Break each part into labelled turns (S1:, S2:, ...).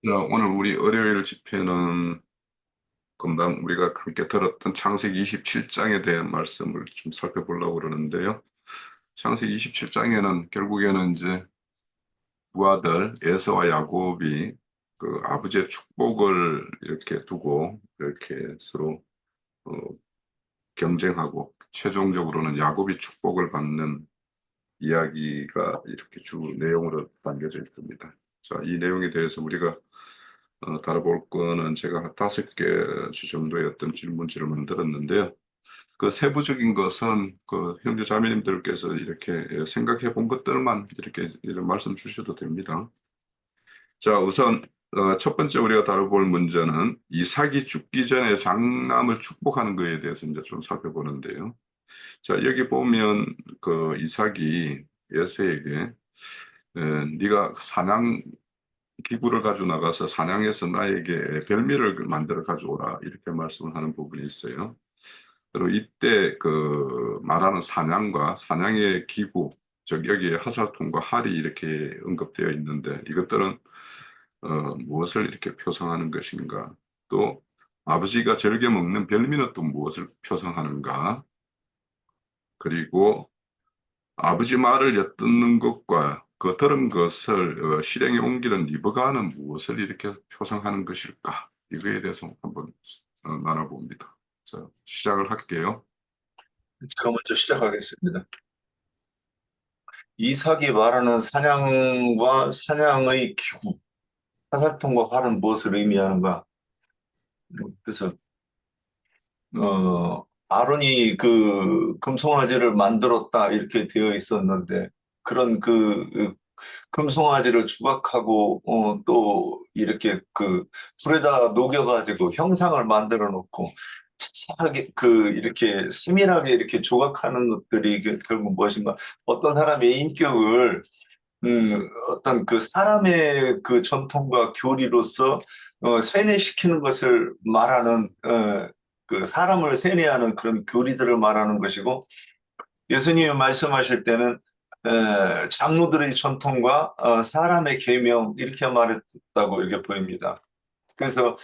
S1: 오늘 우리 월요일 집회는 금방 우리가 함께 들었던 창세기 27장에 대한 말씀을 좀 살펴보려고 그러는데요. 창세기 27장에는 결국에는 이제 부하들 에서와 야곱이 그 아버지의 축복을 이렇게 두고 이렇게 서로 어, 경쟁하고 최종적으로는 야곱이 축복을 받는 이야기가 이렇게 주 내용으로 담겨져 있습니다. 자, 이 내용에 대해서 우리가 다뤄볼 거는 제가 한 5개 정도의 어떤 질문지를 만들었는데요. 그 세부적인 것은 그 형제 자매님들께서 이렇게 생각해 본 것들만 이렇게 이런 말씀 주셔도 됩니다. 자, 우선 첫 번째 우리가 다뤄볼 문제는 이삭이 죽기 전에 장남을 축복하는 것에 대해서 이제 좀 살펴보는데요. 자, 여기 보면 그 이삭이 에서에게 네가 사냥 기구를 가지고 나가서 사냥해서 나에게 별미를 만들어 가져오라 이렇게 말씀을 하는 부분이 있어요. 그리고 이때 그 말하는 사냥과 사냥의 기구, 즉 여기에 화살통과 활이 이렇게 언급되어 있는데 이것들은 무엇을 이렇게 표상하는 것인가? 또 아버지가 즐겨 먹는 별미는 또 무엇을 표상하는가? 그리고 아버지 말을 엿듣는 것과 그 들은 것을 실행에 옮기는 리브가는 무엇을 이렇게 표상하는 것일까? 이거에 대해서 한번 나눠봅니다. 자, 시작을 할게요.
S2: 제가 먼저 시작하겠습니다. 이삭이 말하는 사냥과 사냥의 기구, 화살통과 활은 무엇을 의미하는가? 그래서 아론이 그 금송아지를 만들었다 이렇게 되어 있었는데 그런 그 금송아지를 조각하고 또 이렇게 그 불에다 녹여가지고 형상을 만들어 놓고 자세하게 그 이렇게 세밀하게 이렇게 조각하는 것들이 결국 무엇인가 어떤 사람의 인격을 어떤 그 사람의 그 전통과 교리로서 세뇌시키는 것을 말하는 그 사람을 세뇌하는 그런 교리들을 말하는 것이고 예수님이 말씀하실 때는 장로들의 전통과 사람의 계명 이렇게 말했다고 이렇게 보입니다. 그래서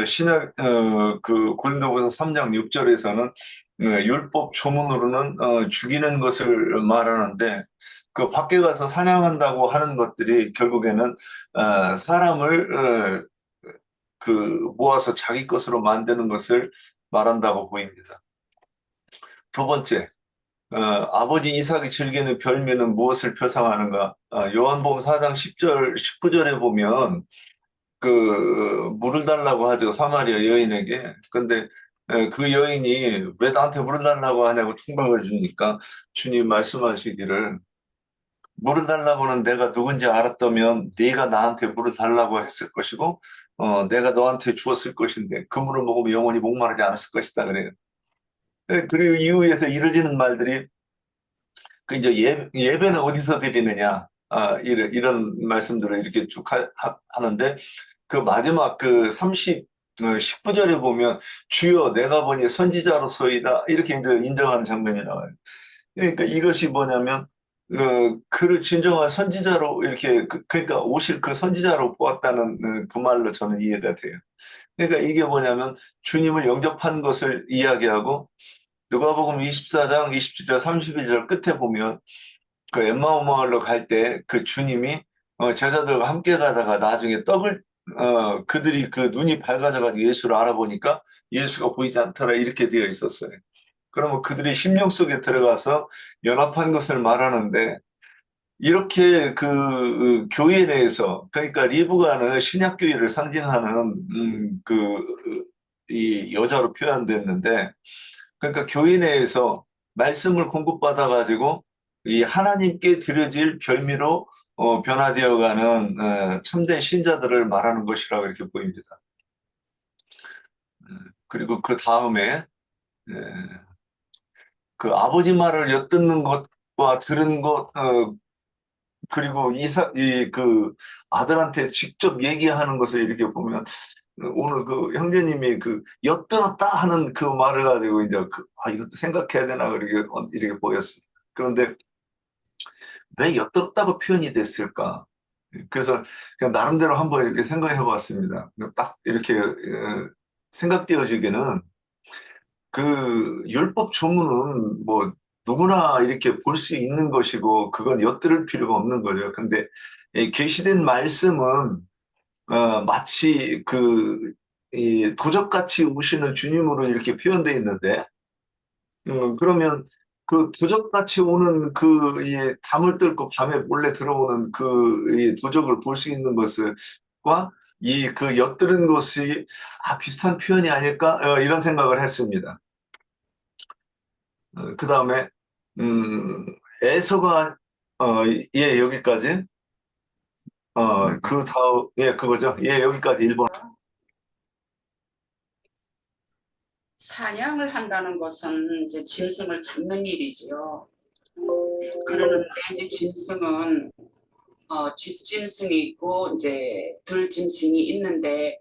S2: 신약 그 고린도후서 3장 6절에서는 율법 조문으로는 죽이는 것을 말하는데 그 밖에 가서 사냥한다고 하는 것들이 결국에는 사람을 그 모아서 자기 것으로 만드는 것을 말한다고 보입니다. 두 번째, 아버지 이삭이 즐기는 별미는 무엇을 표상하는가? 요한복음 4장 10절, 19절에 보면 그 물을 달라고 하죠. 사마리아 여인에게. 근데 그 여인이 왜 나한테 물을 달라고 하냐고 충박을 주니까 주님 말씀하시기를 물을 달라고는 내가 누군지 알았다면 네가 나한테 물을 달라고 했을 것이고 내가 너한테 주었을 것인데 그 물을 먹으면 영원히 목마르지 않았을 것이다 그래요. 그리고 이후에서 이루어지는 말들이 그 이제 예배는 어디서 드리느냐 이런 말씀들을 이렇게 쭉 하는데 그 마지막 그 19절에 보면 주여 내가 보니 선지자로서이다 이렇게 이제 인정하는 장면이 나와요. 그러니까 이것이 뭐냐면 그를 진정한 선지자로 이렇게 그러니까 오실 그 선지자로 보았다는 그 말로 저는 이해가 돼요. 그러니까 이게 뭐냐면 주님을 영접한 것을 이야기하고 누가복음 24장 27절 31절 끝에 보면 그 엠마오 마을로 갈 때 그 주님이 제자들과 함께 가다가 나중에 떡을 그들이 그 눈이 밝아져가지고 예수를 알아보니까 예수가 보이지 않더라 이렇게 되어 있었어요. 그러면 그들이 심령 속에 들어가서 연합한 것을 말하는데 이렇게 그 교회 내에서 그러니까 리브가는 신약 교회를 상징하는 이 여자로 표현됐는데 그러니까 교회 내에서 말씀을 공급받아 가지고 이 하나님께 드려질 별미로 변화되어가는 참된 신자들을 말하는 것이라고 이렇게 보입니다. 그리고 그 다음에 그 아버지 말을 엿듣는 것과 들은 것 그리고 그 아들한테 직접 얘기하는 것을 이렇게 보면 오늘 그 형제님이 그 엿들었다 하는 그 말을 가지고 이제 이것도 생각해야 되나 이렇게 보였어요. 그런데 왜 엿들었다고 표현이 됐을까? 그래서 그냥 나름대로 한번 이렇게 생각해 봤습니다. 딱 이렇게 생각되어지기는 그 율법 조문은 뭐 누구나 이렇게 볼 수 있는 것이고 그건 엿들을 필요가 없는 거죠. 근데 이 계시된 말씀은 마치 이 도적같이 오시는 주님으로 이렇게 표현되어 있는데 그러면 그 도적같이 오는 이 담을 뚫고 밤에 몰래 들어오는 이 도적을 볼 수 있는 것과 이 엿들은 것이 비슷한 표현이 아닐까 이런 생각을 했습니다. 그 다음에 에서가 예 여기까지 그 다음 예 그거죠 예 여기까지 1번
S3: 사냥을 한다는 것은 이제 짐승을 잡는 일이지요. 그러는데 이제 짐승은 집짐승이 있고 이제 들짐승이 있는데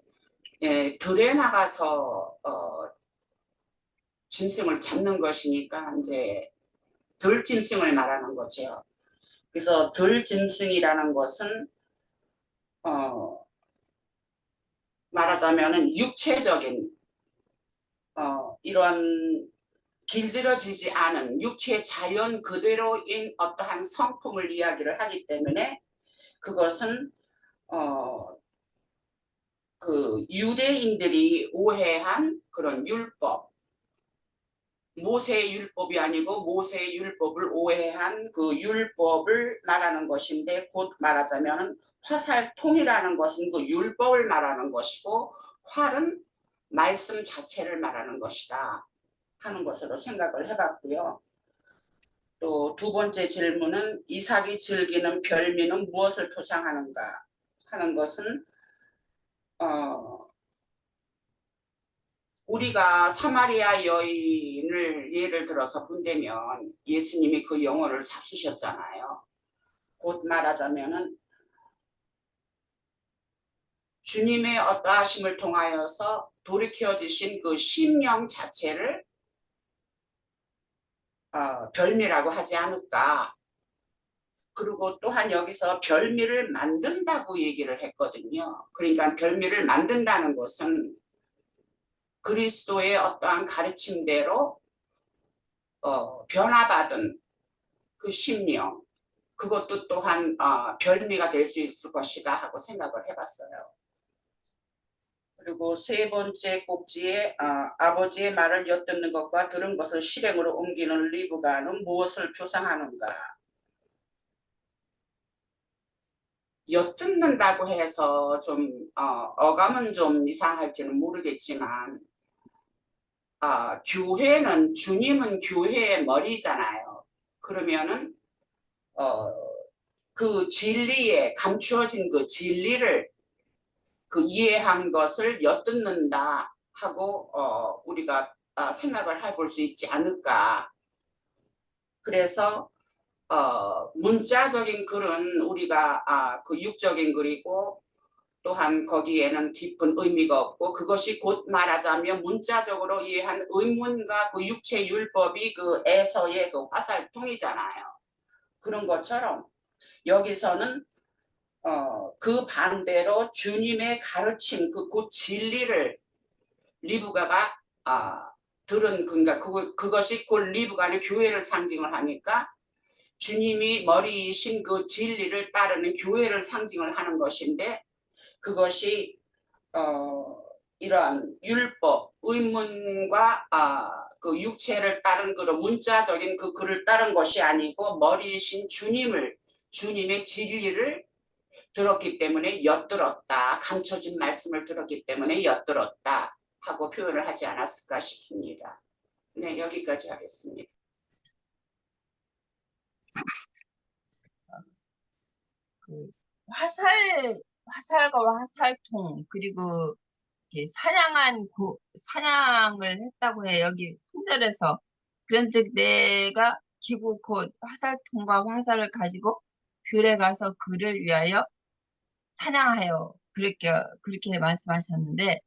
S3: 들에 나가서 짐승을 잡는 것이니까 이제 들짐승을 말하는 거죠. 그래서 들짐승이라는 것은 말하자면은 육체적인 이런 길들여지지 않은 육체 자연 그대로인 어떠한 성품을 이야기를 하기 때문에 그것은 그 유대인들이 오해한 그런 율법, 모세의 율법이 아니고 모세의 율법을 오해한 그 율법을 말하는 것인데 곧 말하자면 화살통이라는 것은 그 율법을 말하는 것이고 활은 말씀 자체를 말하는 것이다 하는 것으로 생각을 해봤고요. 또 두 번째 질문은 이삭이 즐기는 별미는 무엇을 표상하는가 하는 것은 우리가 사마리아 여인을 예를 들어서 본다면 예수님이 그 영혼을 잡수셨잖아요. 곧 말하자면은 주님의 어떠하심을 통하여서 돌이켜지신 그 심령 자체를 별미라고 하지 않을까. 그리고 또한 여기서 별미를 만든다고 얘기를 했거든요. 그러니까 별미를 만든다는 것은 그리스도의 어떠한 가르침대로 변화받은 그 심령, 그것도 또한 별미가 될 수 있을 것이다 하고 생각을 해봤어요. 그리고 세 번째 꼭지에 아버지의 말을 엿듣는 것과 들은 것을 실행으로 옮기는 리브가는 무엇을 표상하는가. 엿듣는다고 해서 좀 어감은 좀 이상할지는 모르겠지만 교회는 주님은 교회의 머리잖아요. 그러면은 그 진리에 감추어진 그 진리를 그 이해한 것을 엿듣는다 하고 우리가 생각을 해볼 수 있지 않을까. 그래서 문자적인 글은 우리가 그 육적인 글이고 또한 거기에는 깊은 의미가 없고 그것이 곧 말하자면 문자적으로 이해한 의문과 그 육체 율법이 그 에서의 그 화살통이잖아요. 그런 것처럼 여기서는 그 반대로 주님의 가르침 곧 진리를 리브가가 들은 그러니까 그것이 곧 리브가는 교회를 상징을 하니까 주님이 머리이신 그 진리를 따르는 교회를 상징을 하는 것인데 그것이 이러한 율법, 의문과 그 육체를 따른 그런 문자적인 그 글을 따른 것이 아니고 머리이신 주님의 진리를 들었기 때문에 엿들었다. 감춰진 말씀을 들었기 때문에 엿들었다 하고 표현을 하지 않았을까 싶습니다. 네, 여기까지 하겠습니다.
S4: 그 화살과 화살통 그리고 이렇게 사냥을 했다고 해 여기 3절에서 그런즉 내가 기고 곧 화살통과 화살을 가지고 들에 가서 그를 위하여 사냥하여 그렇게 말씀하셨는데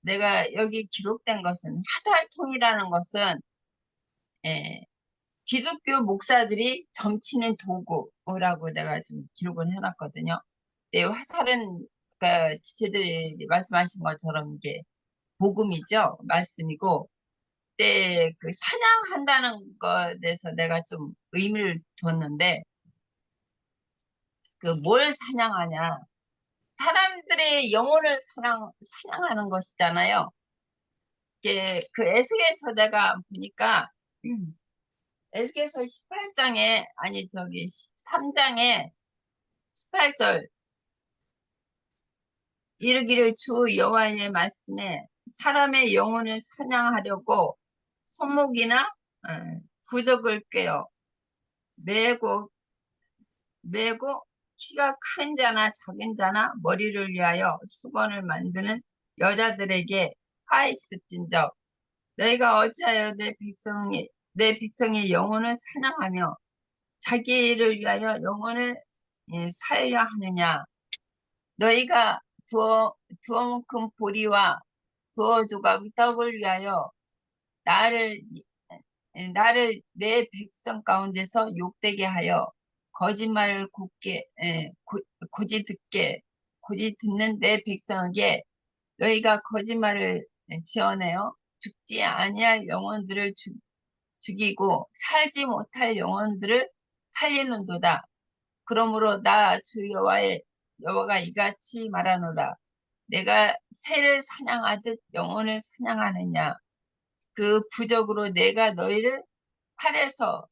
S4: 내가 여기 기록된 것은 화살통이라는 것은 기독교 목사들이 점치는 도구라고 내가 좀 기록을 해놨거든요. 네, 화살은 그러니까 지체들이 말씀하신 것처럼 이게 복음이죠, 말씀이고, 네, 그 사냥한다는 것에 대해서 내가 좀 의미를 뒀는데, 그 뭘 사냥하냐? 사람들의 영혼을 사냥하는 것이잖아요. 이게 그 에스겔서 내가 보니까 에스겔서 18장에 아니 저기 3장에 18절 이르기를 주 여호와의 말씀에 사람의 영혼을 사냥하려고 손목이나 부적을 꿰어 매고 키가 큰 자나 작은 자나 머리를 위하여 수건을 만드는 여자들에게 하있을진저 너희가 어찌하여 내 백성의 영혼을 사냥하며 자기를 위하여 영혼을 살려 하느냐 너희가 두어먹은 보리와 두어 조각 떡을 위하여 나를 내 백성 가운데서 욕되게 하여 거짓말을 고지 듣는 내 백성에게 너희가 거짓말을 지어내어 죽지 아니할 영혼들을 죽이고 살지 못할 영혼들을 살리는도다. 그러므로 나 주 여호와가 이같이 말하노라. 내가 새를 사냥하듯 영혼을 사냥하느냐. 그 부적으로 내가 너희를 팔에서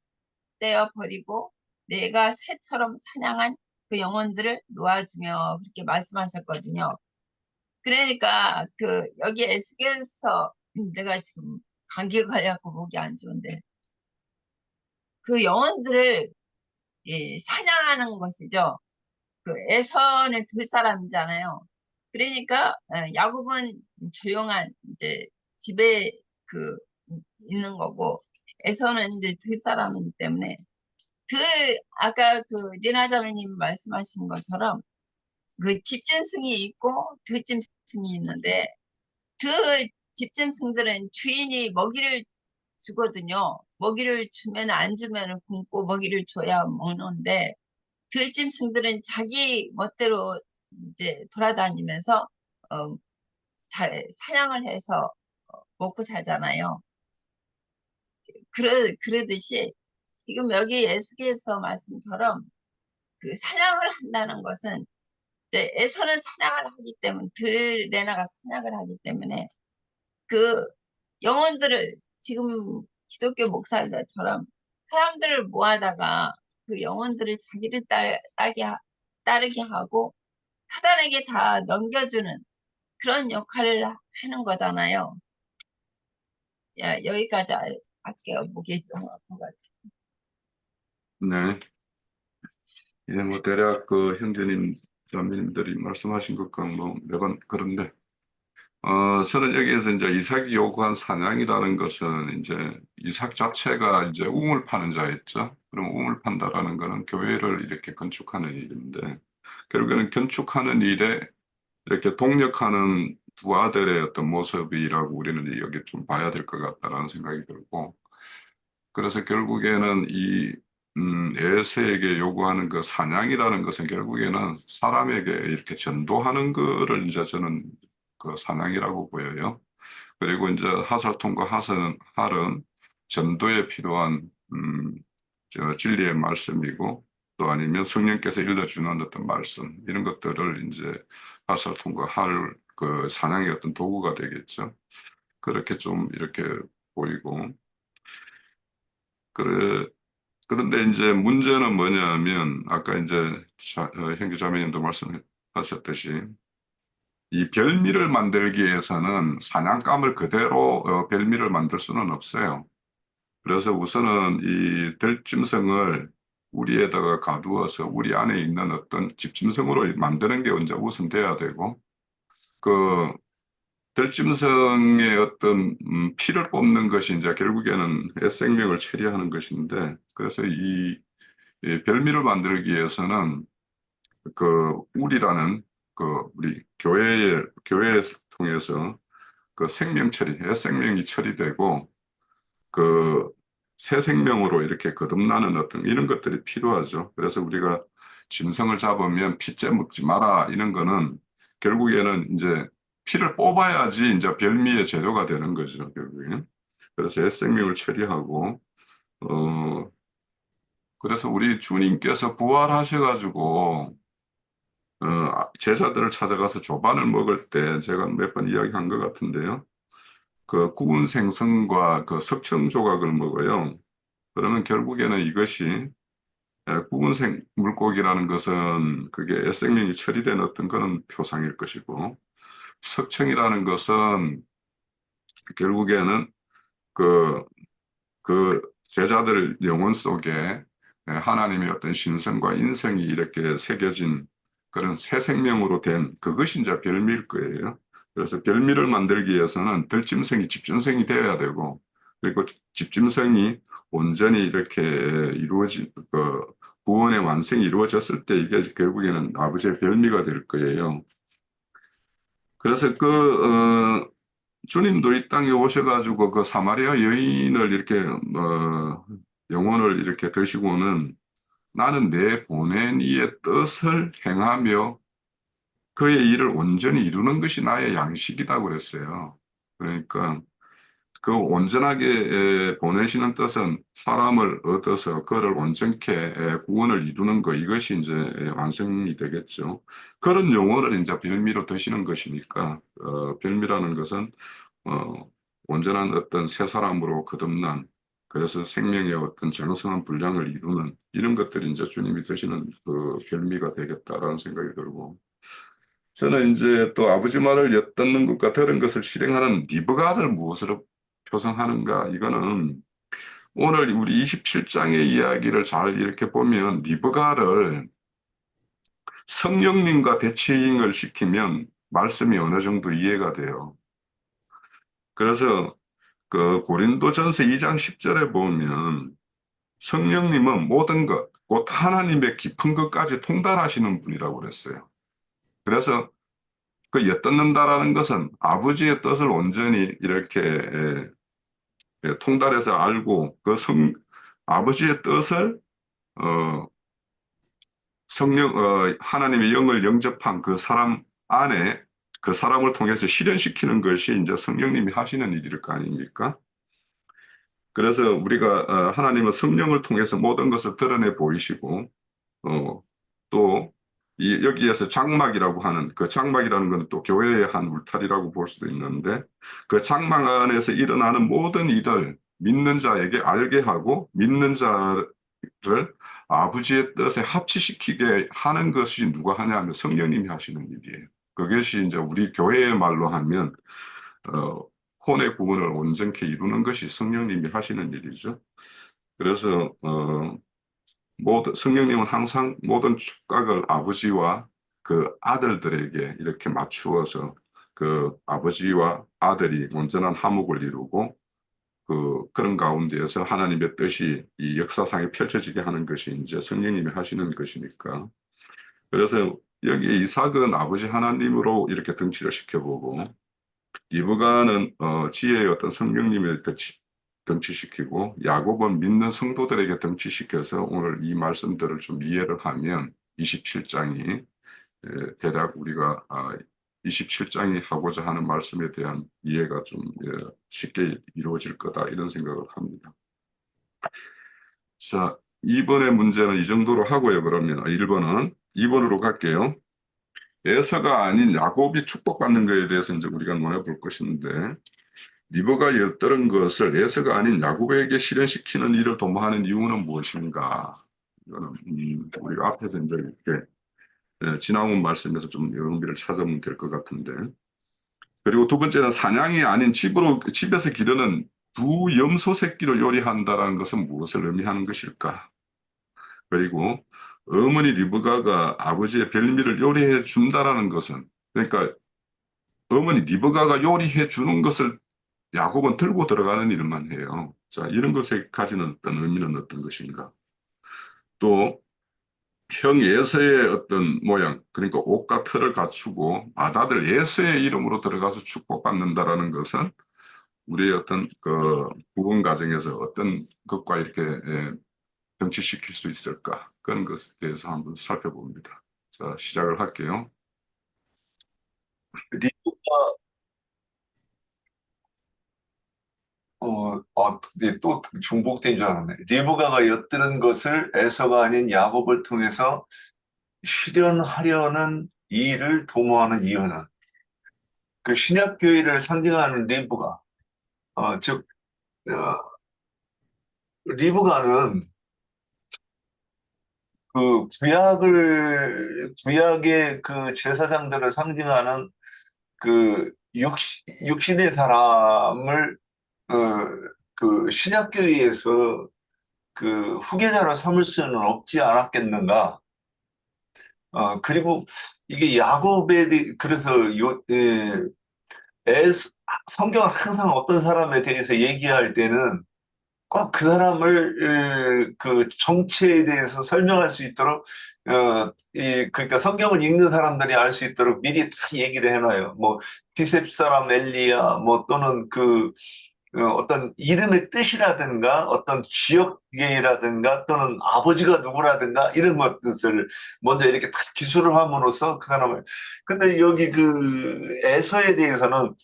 S4: 떼어 버리고 내가 새처럼 사냥한 그 영혼들을 놓아주며 그렇게 말씀하셨거든요. 그러니까 그 여기 에스겔서 내가 지금 감기가 걸려갖고 목이 안 좋은데 그 영혼들을 사냥하는 것이죠. 그 에서는 들 사람이잖아요. 그러니까 야곱은 조용한 이제 집에 그 있는 거고 에서는 이제 들 사람이기 때문에 그 아까 그 니나자매님 말씀하신 것처럼 그 집짐승이 있고 들짐승이 있는데 그 집짐승들은 주인이 먹이를 주거든요. 먹이를 주면 안 주면 굶고 먹이를 줘야 먹는데 들짐승들은 자기 멋대로 이제 돌아다니면서 어, 사냥을 해서 먹고 살잖아요. 그러듯이 지금 여기 에스겔서 말씀처럼 그 사냥을 한다는 것은 이제 에서는 사냥을 하기 때문에 들레나가 사냥을 하기 때문에 그 영혼들을 지금 기독교 목사들처럼 사람들을 모아다가 그 영혼들을 자기를 따르게 하고 사단에게 다 넘겨주는 그런 역할을 하는 거잖아요. 야, 여기까지 할게요. 목이 너무 아파가지고.
S1: 네. 예, 뭐 대략 그 형제님, 자매님들이 말씀하신 것과 뭐 매번 그런데 저는 여기에서 이제 이삭이 요구한 사냥이라는 것은 이제 이삭 자체가 이제 우물 파는 자였죠. 그럼 우물 판다라는 거는 교회를 이렇게 건축하는 일인데 결국에는 건축하는 일에 이렇게 동력하는 두 아들의 어떤 모습이라고 우리는 여기 좀 봐야 될 것 같다라는 생각이 들고 그래서 결국에는 이 에세에게 요구하는 그 사냥이라는 것은 결국에는 사람에게 이렇게 전도하는 거를 이제 저는 그 사냥이라고 보여요. 그리고 이제 하살통과 할은 전도에 필요한 진리의 말씀이고 또 아니면 성령께서 일러주는 어떤 말씀 이런 것들을 이제 하살통과 할 그 사냥의 어떤 도구가 되겠죠. 그렇게 좀 이렇게 보이고 그런데 이제 문제는 뭐냐면 아까 이제 형제 자매님도 말씀하셨듯이 이 별미를 만들기 위해서는 사냥감을 그대로 별미를 만들 수는 없어요. 그래서 우선은 이 들짐승을 우리에다가 가두어서 우리 안에 있는 어떤 집짐승으로 만드는 게 먼저 우선 돼야 되고 그 들짐승의 어떤 피를 뽑는 것이 이제 결국에는 생명을 처리하는 것인데 그래서 이 별미를 만들기 위해서는 그 우리라는 그 우리 교회에 통해서 그 생명 처리, 생명이 처리되고 그 새 생명으로 이렇게 거듭나는 어떤 이런 것들이 필요하죠. 그래서 우리가 짐승을 잡으면 피째 먹지 마라 이런 거는 결국에는 이제 피를 뽑아야지 이제 별미의 재료가 되는 거죠, 결국엔. 그래서 옛 생명을 처리하고, 그래서 우리 주님께서 부활하셔가지고, 제자들을 찾아가서 조반을 먹을 때 제가 몇 번 이야기한 것 같은데요. 그 구운 생선과 그 석청 조각을 먹어요. 그러면 결국에는 이것이 구운 물고기라는 것은 그게 옛 생명이 처리된 어떤 그런 표상일 것이고, 석청이라는 것은 결국에는 그, 그 제자들 영혼 속에 하나님의 어떤 신성과 인성이 이렇게 새겨진 그런 새 생명으로 된 그것이 이제 별미일 거예요. 그래서 별미를 만들기 위해서는 들짐승이 집짐승이 되어야 되고, 그리고 집짐승이 온전히 이렇게 이루어진 그 구원의 완성이 이루어졌을 때 이게 결국에는 아버지의 별미가 될 거예요. 그래서 주님도 이 땅에 오셔가지고 그 사마리아 여인을 이렇게 영혼을 이렇게 드시고는 나는 내 보낸 이의 뜻을 행하며 그의 일을 온전히 이루는 것이 나의 양식이다 그랬어요. 그러니까 그 온전하게 보내시는 뜻은 사람을 얻어서 그를 온전케 구원을 이루는 것 이것이 이제 완성이 되겠죠. 그런 영혼을 이제 별미로 드시는 것이니까 별미라는 것은 어, 온전한 어떤 새 사람으로 거듭난 그래서 생명의 어떤 정성한 분량을 이루는 이런 것들이 이제 주님이 드시는 그 별미가 되겠다라는 생각이 들고 저는 이제 또 아버지 말을 엿듣는 것과 들은 것을 실행하는 리브가를 무엇으로 표성하는가 이거는 오늘 우리 27장의 이야기를 잘 이렇게 보면 리브가를 성령님과 대칭을 시키면 말씀이 어느 정도 이해가 돼요. 그래서 그 고린도전서 2장 10절에 보면 성령님은 모든 것, 곧 하나님의 깊은 것까지 통달하시는 분이라고 그랬어요. 그래서 그 엿듣는다라는 것은 아버지의 뜻을 온전히 이렇게 통달해서 알고 아버지의 뜻을 어, 하나님의 영을 영접한 그 사람 안에 그 사람을 통해서 실현시키는 것이 이제 성령님이 하시는 일일 거 아닙니까? 그래서 우리가 하나님은 성령을 통해서 모든 것을 드러내 보이시고 또 여기에서 장막이라고 하는 그 장막이라는 건 또 교회의 한 울타리라고 볼 수도 있는데 그 장막 안에서 일어나는 모든 이들 믿는 자에게 알게 하고 믿는 자를 아버지의 뜻에 합치시키게 하는 것이 누가 하냐면 성령님이 하시는 일이에요. 그것이 이제 우리 교회의 말로 하면 어, 혼의 구원을 온전케 이루는 것이 성령님이 하시는 일이죠. 그래서 성령님은 항상 모든 축각을 아버지와 그 아들들에게 이렇게 맞추어서 그 아버지와 아들이 온전한 화목을 이루고 그런 가운데에서 하나님의 뜻이 이 역사상에 펼쳐지게 하는 것이 이제 성령님이 하시는 것이니까. 그래서 여기 이삭은 아버지 하나님으로 이렇게 등치를 시켜보고 리브가는 지혜의 어떤 성령님의 등치시키고 야곱은 믿는 성도들에게 등치시켜서 오늘 이 말씀들을 좀 이해를 하면 27장이 대략 우리가 27장이 하고자 하는 말씀에 대한 이해가 좀 쉽게 이루어질 거다 이런 생각을 합니다. 자, 2번의 문제는 이 정도로 하고요. 그러면 1번은 2번으로 갈게요. 에서가 아닌 야곱이 축복받는 것에 대해서 이제 우리가 논해볼 것인데 리브가 엿들은 것을 에서가 아닌 야곱에게 실현시키는 일을 도모하는 이유는 무엇인가? 이거는 우리가 앞에서 이제 이렇게 지나온 말씀에서 좀 의미를 찾아보면 될 것 같은데. 그리고 두 번째는 사냥이 아닌 집에서 기르는 두 염소 새끼로 요리한다라는 것은 무엇을 의미하는 것일까? 그리고 어머니 리브가가 아버지의 별미를 요리해 준다라는 것은 그러니까 어머니 리브가가 요리해 주는 것을 야곱은 들고 들어가는 일만 해요. 자, 이런 것에 가지는 어떤 의미는 어떤 것인가? 또 형 에서의 어떤 모양, 그러니까 옷과 털을 갖추고 맏아들 에서의 이름으로 들어가서 축복받는다라는 것은 우리의 어떤 그 부흥 과정에서 어떤 것과 이렇게 병치시킬 수 있을까? 그런 것에 대해서 한번 살펴봅니다. 자, 시작을 할게요.
S2: 리브가 네, 또 중복된 줄 알았네. 리브가가 엿드는 것을 에서가 아닌 야곱을 통해서 실현하려는 이 일을 도모하는 이유는 그 신약교회를 상징하는 리브가 즉 리브가는 그 구약의 그 제사장들을 상징하는 그 육신의 사람을 어, 그 신약교회에서 그 후계자로 삼을 수는 없지 않았겠는가. 그리고 이게 그래서 성경은 항상 어떤 사람에 대해서 얘기할 때는 꼭 그 사람을 그 정체에 대해서 설명할 수 있도록 그러니까 성경을 읽는 사람들이 알 수 있도록 미리 다 얘기를 해놔요. 뭐 디셉 사람 엘리야 뭐 또는 어떤 이름의 뜻이라든가 어떤 지역계라든가 또는 아버지가 누구라든가 이런 것들을 먼저 이렇게 다 기술을 함으로써 그 사람을 근데 여기 그 에서에 대해서는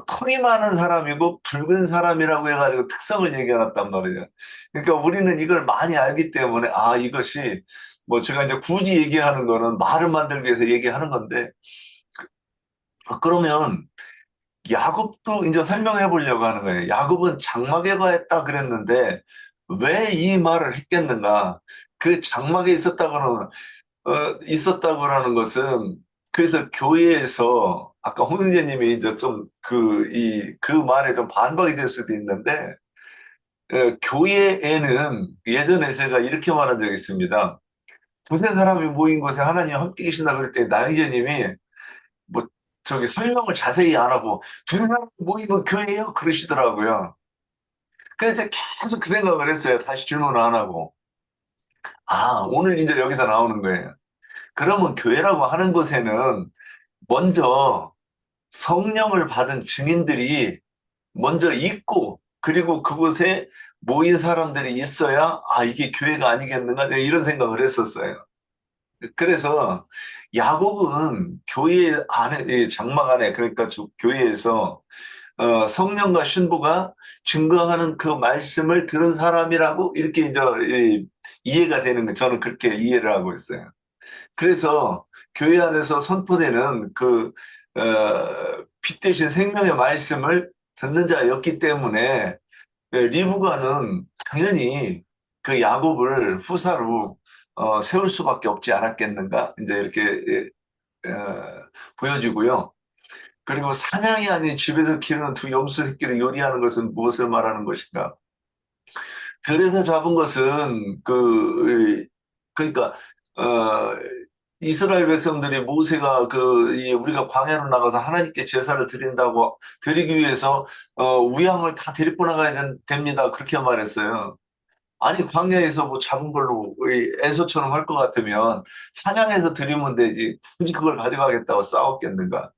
S2: 털이 많은 사람이고 붉은 사람이라고 해가지고 특성을 얘기해놨단 말이죠. 그러니까 우리는 이걸 많이 알기 때문에 이것이 뭐 제가 이제 굳이 얘기하는 거는 말을 만들기 위해서 얘기하는 건데 그러면 야곱도 이제 설명해 보려고 하는 거예요. 야곱은 장막에 거했다 그랬는데 왜 이 말을 했겠는가? 그 장막에 있었다고라는 것은 그래서 교회에서 아까 홍 형제님이 이제 좀 그 말에 좀 반박이 될 수도 있는데 교회에는 예전에 제가 이렇게 말한 적이 있습니다. 두세 사람이 모인 곳에 하나님 함께 계신다 그럴 때 나영재님이 뭐 저기 설명을 자세히 안 하고 두세 사람 모이면 교회예요? 그러시더라고요. 그래서 제가 계속 그 생각을 했어요. 다시 질문을 안 하고. 오늘 이제 여기서 나오는 거예요. 그러면 교회라고 하는 곳에는 먼저 성령을 받은 증인들이 먼저 있고 그리고 그곳에 모인 사람들이 있어야 이게 교회가 아니겠는가 이런 생각을 했었어요. 그래서 야곱은 교회 안에 장막 안에 그러니까 교회에서 성령과 신부가 증거하는 그 말씀을 들은 사람이라고 이렇게 이제 이해가 되는 거 저는 그렇게 이해를 하고 있어요. 그래서 교회 안에서 선포되는 빛 대신 생명의 말씀을 듣는 자였기 때문에 리브가는 당연히 그 야곱을 후사로 세울 수밖에 없지 않았겠는가 이제 이렇게 보여지고요. 그리고 사냥이 아닌 집에서 기르는 두 염소 새끼를 요리하는 것은 무엇을 말하는 것인가? 들에서 잡은 것은 그러니까 어, 이스라엘 백성들이 모세가 우리가 광야로 나가서 하나님께 제사를 드리기 위해서 우양을 다 데리고 나가야 됩니다. 그렇게 말했어요. 아니 광야에서 뭐 잡은 걸로 에서처럼 할 것 같으면 사냥해서 드리면 되지 굳이 그걸 가져가겠다고 싸웠겠는가?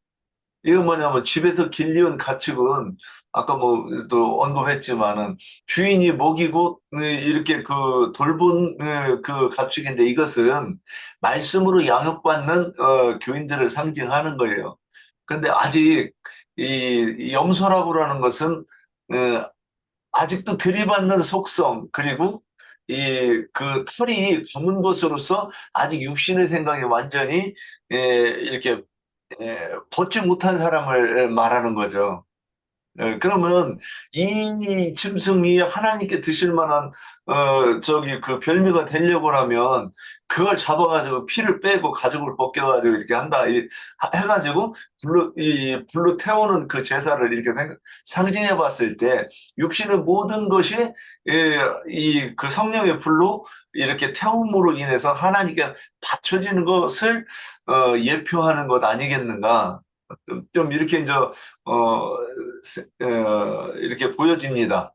S2: 이건 뭐냐면 집에서 길리온 가축은 아까 뭐 또 언급했지만은 주인이 먹이고 이렇게 돌본 그 가축인데 이것은 말씀으로 양육받는 교인들을 상징하는 거예요. 근데 아직 이 염소라고 하는 것은 아직도 들이받는 속성 그리고 털이 검은 것으로서 아직 육신의 생각이 완전히 이렇게 벗지 못한 사람을 말하는 거죠. 그러면 이 짐승이 하나님께 드실 만한 별미가 되려고 하면 그걸 잡아가지고 피를 빼고 가죽을 벗겨가지고 이렇게 한다 해가지고 불로 태우는 그 제사를 이렇게 상징해 봤을 때 육신의 모든 것이 그 성령의 불로 이렇게 태움으로 인해서 하나님께 바쳐지는 것을 예표하는 것 아니겠는가? 좀 이렇게 이제 이렇게 보여집니다.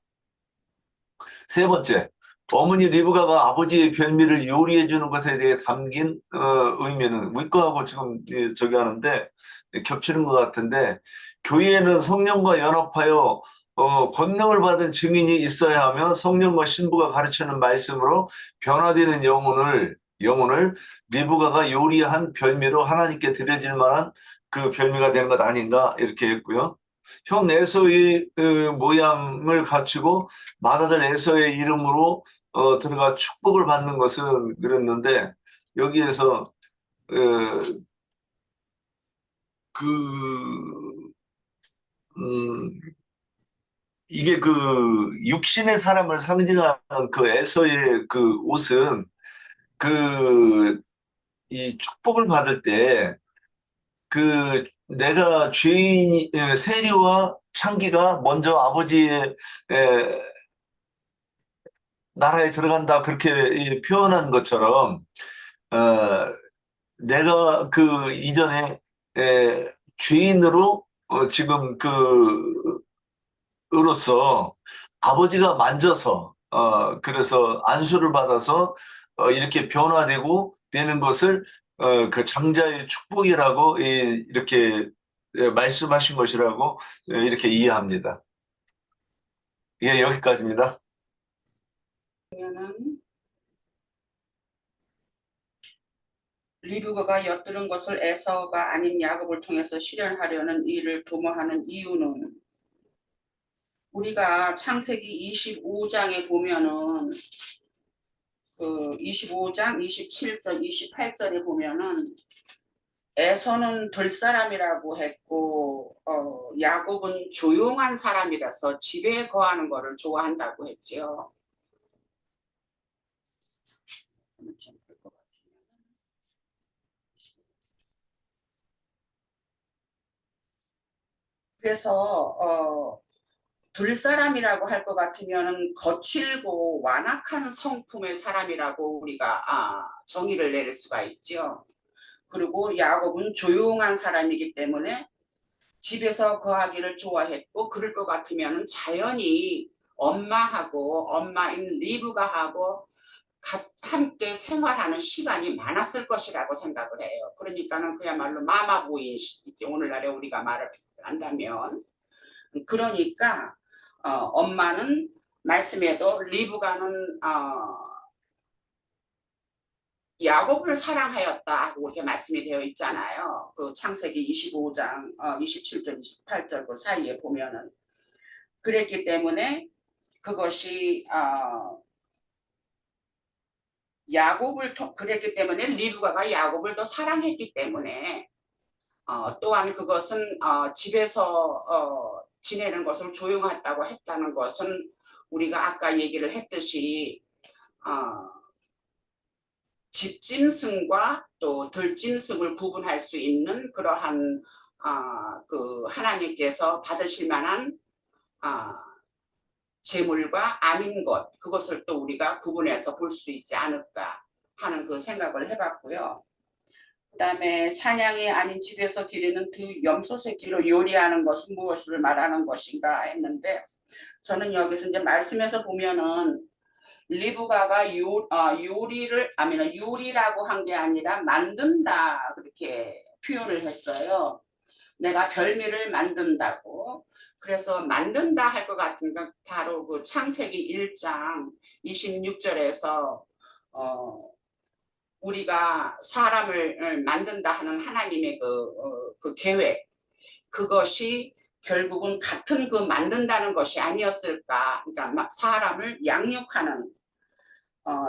S2: 세 번째, 어머니 리브가가 아버지의 별미를 요리해 주는 것에 대해 담긴 의미는 우리 거하고 지금 저기 하는데 겹치는 것 같은데, 교회에는 성령과 연합하여 권능을 받은 증인이 있어야 하며 성령과 신부가 가르치는 말씀으로 변화되는 영혼을 리브가가 요리한 별미로 하나님께 드려질 만한 그 별미가 되는 것 아닌가 이렇게 했고요. 형 에서의 모양을 갖추고 맏아들 에서의 이름으로 들어가 축복을 받는 것은 그랬는데, 여기에서 이게 그 육신의 사람을 상징하는 그 에서의 그 옷은 이 축복을 받을 때 내가 죄인이 세리와 창기가 먼저 아버지의 나라에 들어간다 그렇게 표현한 것처럼 내가 그 이전에 죄인으로 지금 으로서 아버지가 만져서 그래서 안수를 받아서 이렇게 변화되고 되는 것을 그 장자의 축복이라고 이렇게 말씀하신 것이라고 이렇게 이해합니다. 예, 여기까지입니다.
S3: 보면은 리브가가 엿들은 것을 에서가 아닌 야곱을 통해서 실현하려는 일을 도모하는 이유는, 우리가 창세기 25장에 보면은 그 25장 27절 28절에 보면은 에서는 들사람이라고 했고 야곱은 조용한 사람이라서 집에 거하는 거를 좋아한다고 했지요. 그래서 들사람이라고 할 것 같으면 거칠고 완악한 성품의 사람이라고 우리가 정의를 내릴 수가 있죠. 그리고 야곱은 조용한 사람이기 때문에 집에서 거하기를 좋아했고, 그럴 것 같으면 자연히 엄마인 리브가하고 함께 생활하는 시간이 많았을 것이라고 생각을 해요. 그러니까는 그야말로 마마보이지, 오늘날에 우리가 말을 한다면. 그러니까 엄마는 말씀에도 리브가는 야곱을 사랑하였다고 이렇게 말씀이 되어 있잖아요. 그 창세기 25장 27절 28절 그 사이에 보면은. 그랬기 때문에 그것이 그랬기 때문에 리브가가 야곱을 더 사랑했기 때문에 또한 그것은 집에서 지내는 것을 조용하다고 했다는 것은 우리가 아까 얘기를 했듯이 집짐승과 또 들짐승을 구분할 수 있는 그러한 그 하나님께서 받으실 만한 재물과 아닌 것, 그것을 또 우리가 구분해서 볼 수 있지 않을까 하는 그 생각을 해봤고요. 그 다음에 사냥이 아닌 집에서 기르는 두 염소 새끼로 요리하는 것은 무엇을 말하는 것인가 했는데, 저는 여기서 이제 말씀에서 보면은 리브가가 요리라고 한 게 아니라 만든다 그렇게 표현을 했어요. 내가 별미를 만든다고. 그래서 만든다 할 것 같은 건 바로 그 창세기 1장 26절에서 우리가 사람을 만든다 하는 하나님의 그 계획, 그것이 결국은 같은 그 만든다는 것이 아니었을까. 그러니까 사람을 양육하는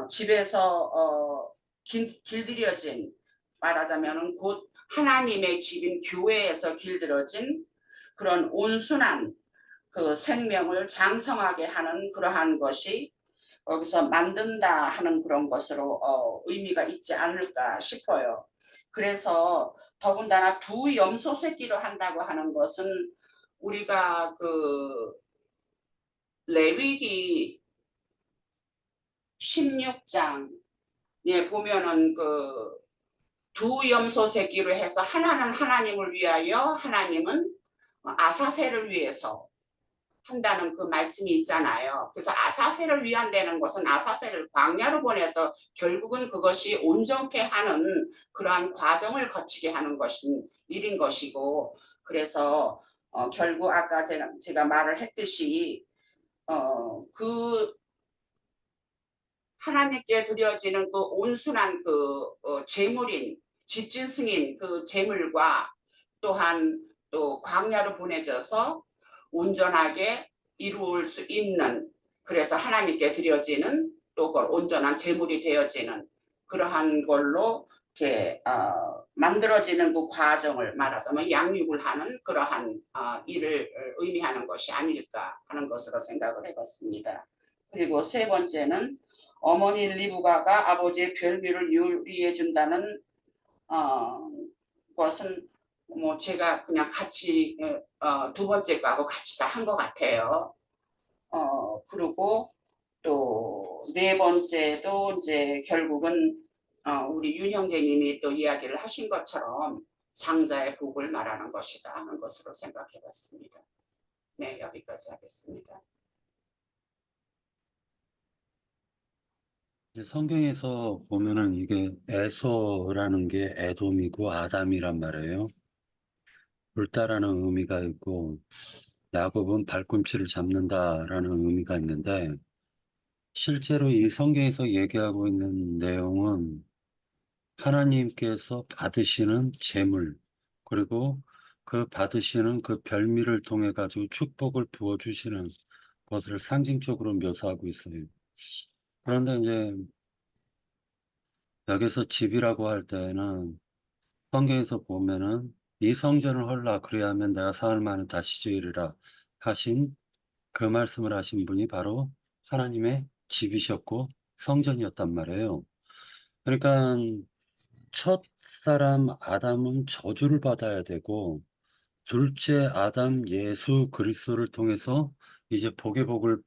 S3: 집에서 길들여진, 말하자면 곧 하나님의 집인 교회에서 길들여진 그런 온순한 그 생명을 장성하게 하는 그러한 것이 여기서 만든다 하는 그런 것으로 의미가 있지 않을까 싶어요. 그래서 더군다나 두 염소 새끼로 한다고 하는 것은 우리가 그 레위기 16장에 보면은 그 두 염소 새끼로 해서 하나는 하나님을 위하여, 하나님은 아사셀을 위해서 한다는 그 말씀이 있잖아요. 그래서 아사셀을 위한다는 것은 아사셀을 광야로 보내서 결국은 그것이 온전케 하는 그러한 과정을 거치게 하는 것인 일인 것이고, 그래서 결국 아까 제가 말을 했듯이 그 하나님께 드려지는 그 온순한 그 제물인 집진 승인 그 제물과 또한 또 광야로 보내져서 온전하게 이루을 수 있는, 그래서 하나님께 드려지는 또 그 온전한 제물이 되어지는 그러한 걸로 이렇게 만들어지는 그 과정을 말하자면 양육을 하는 그러한 일을 의미하는 것이 아닐까 하는 것으로 생각을 해봤습니다. 그리고 세 번째는 어머니 리브가가 아버지의 별미를 요리해 준다는 것은 뭐 제가 그냥 같이 두 번째 거하고 같이 다 한 것 같아요. 그리고 또 네 번째도 이제 결국은 우리 윤 형제님이 또 이야기를 하신 것처럼 장자의 복을 말하는 것이다 하는 것으로 생각해 봤습니다. 네, 여기까지 하겠습니다.
S5: 성경에서 보면은 이게 에서라는 게 에돔이고 아담이란 말이에요. 불다라는 의미가 있고 야곱은 발꿈치를 잡는다라는 의미가 있는데, 실제로 이 성경에서 얘기하고 있는 내용은 하나님께서 받으시는 재물, 그리고 그 받으시는 그 별미를 통해 가지고 축복을 부어주시는 것을 상징적으로 묘사하고 있어요. 그런데 이제 여기서 집이라고 할 때는 성경에서 보면은 이 성전을 헐라 그리하면 내가 사흘 만에 다시 지으리라 하신 그 말씀을 하신 분이 바로 하나님의 집이셨고 성전이었단 말이에요. 그러니까 첫 사람 아담은 저주를 받아야 되고, 둘째 아담 예수 그리스도를 통해서 이제 복의 복을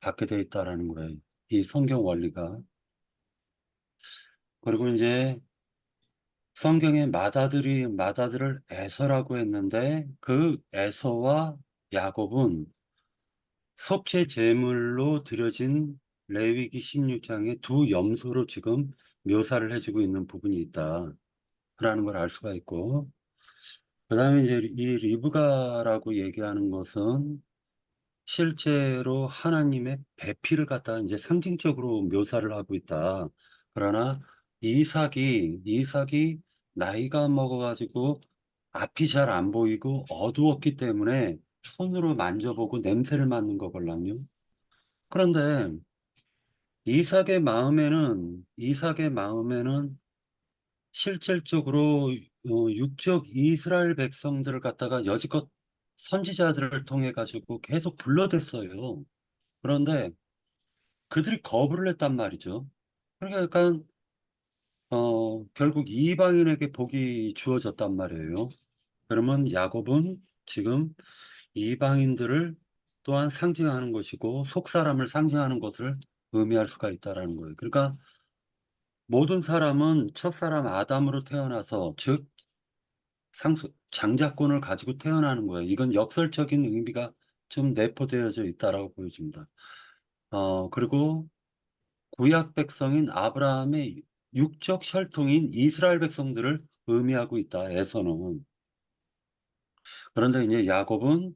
S5: 받게 돼 있다라는 거예요. 이 성경 원리가. 그리고 이제 성경에 마다들을 에서라고 했는데, 그 에서와 야곱은 속죄 제물로 드려진 레위기 16장의 두 염소로 지금 묘사를 해주고 있는 부분이 있다라는 걸 알 수가 있고, 그 다음에 이제 이 리브가라고 얘기하는 것은 실제로 하나님의 배필을 이제 상징적으로 묘사를 하고 있다. 그러나 이삭이 나이가 먹어가지고 앞이 잘 안 보이고 어두웠기 때문에 손으로 만져보고 냄새를 맡는 거걸랑요. 그런데 이삭의 마음에는 실질적으로 육적 이스라엘 백성들을 갖다가 여지껏 선지자들을 통해 가지고 계속 불러댔어요. 그런데 그들이 거부를 했단 말이죠. 그러니까 약간 결국 이방인에게 복이 주어졌단 말이에요. 그러면 야곱은 지금 이방인들을 또한 상징하는 것이고 속사람을 상징하는 것을 의미할 수가 있다라는 거예요. 그러니까 모든 사람은 첫사람 아담으로 태어나서, 즉 장자권을 가지고 태어나는 거예요. 이건 역설적인 의미가 좀 내포되어져 있다라고 보여집니다. 그리고 구약 백성인 아브라함의 육적 혈통인 이스라엘 백성들을 의미하고 있다, 에서는. 그런데 이제 야곱은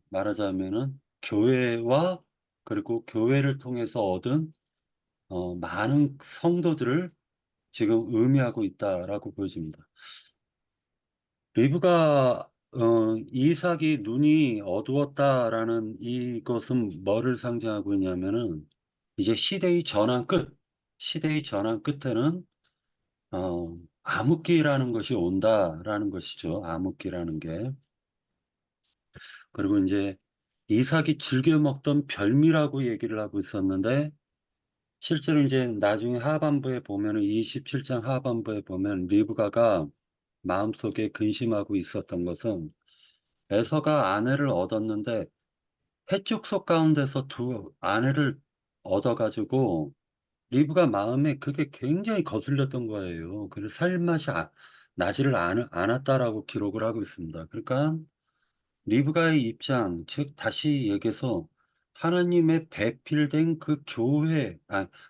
S5: 말하자면은 교회와, 그리고 교회를 통해서 얻은 많은 성도들을 지금 의미하고 있다라고 보여집니다. 리브가 이삭이 눈이 어두웠다라는 이것은 뭐를 상징하고 있냐면은 이제 시대의 전환 끝에는 암흑기라는 것이 온다라는 것이죠. 암흑기라는 게. 그리고 이제 이삭이 즐겨 먹던 별미라고 얘기를 하고 있었는데, 실제로 이제 나중에 하반부에 보면은 27장 하반부에 보면 리브가가 마음속에 근심하고 있었던 것은, 에서가 아내를 얻었는데 해쪽 속 가운데서 두 아내를 얻어가지고 리브가 마음에 그게 굉장히 거슬렸던 거예요. 그래서 살맛이 나지를 않았다라고 기록을 하고 있습니다. 그러니까 리브가의 입장, 즉 다시 얘기해서 하나님의 배필된 그 교회,